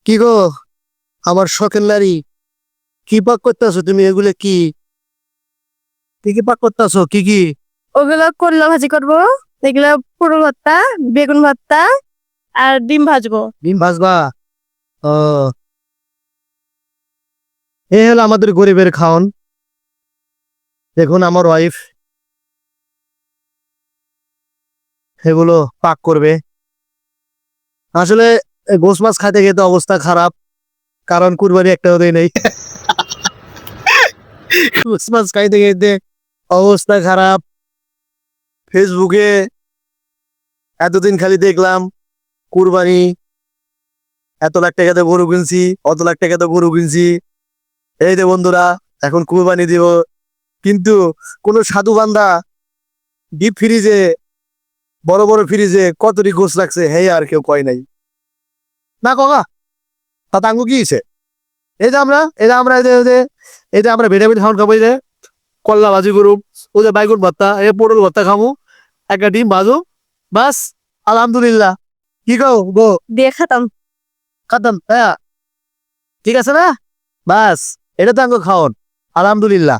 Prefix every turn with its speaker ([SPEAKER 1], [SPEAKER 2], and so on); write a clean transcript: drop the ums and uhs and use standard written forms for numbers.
[SPEAKER 1] কি গো, আমার শখের নারী, কি পাক করতেছো তুমি? এগুলো কি কি কি পাক করতেছো? কি কি?
[SPEAKER 2] ওগুলো করলা ভাজি করবো, এগুলো পটল ভর্তা, বেগুন ভর্তা আর ডিম ভাজবো।
[SPEAKER 1] ডিম ভাজবা? ও, এই হলো আমাদের গরিবের খাওন। দেখুন আমার ওয়াইফ এগুলো পাক করবে। আসলে গোস মাছ খাইতে খেতে অবস্থা খারাপ, কারণ কুরবানি একটা হতেই নেই। গোস মাছ খাইতে খেতে অবস্থা খারাপ। ফেসবুকে এতদিন খালি দেখলাম কুরবানি, এত লাখ টাকাতে গরু কিনছি, অত লাখ টাকাতে গরু কিনছি। এই যে বন্ধুরা, এখন কুরবানি দিব, কিন্তু কোন সাধু বান্দা ডিপ ফ্রিজে, বড় বড় ফ্রিজে কতটি গোস রাখছে হে আর কেউ কয় নাই। না কগা, তা আঙ্গু কি হয়েছে? এই যে আমরা ভিটামিন খাওয়ান খাবো, এই যে কল্লা ভাজি করুম, ও যে বাইগুন ভর্তা, এ পটল ভর্তা খামু, একটা ডিম ভাজু, বাস, আলহামদুলিল্লাহ। কি কও গো?
[SPEAKER 2] দিয়ে খাতাম।
[SPEAKER 1] খাতাম, হ্যাঁ, ঠিক আছে না? বাস, এটা তো আঙ্গু খাওন, আলহামদুলিল্লাহ।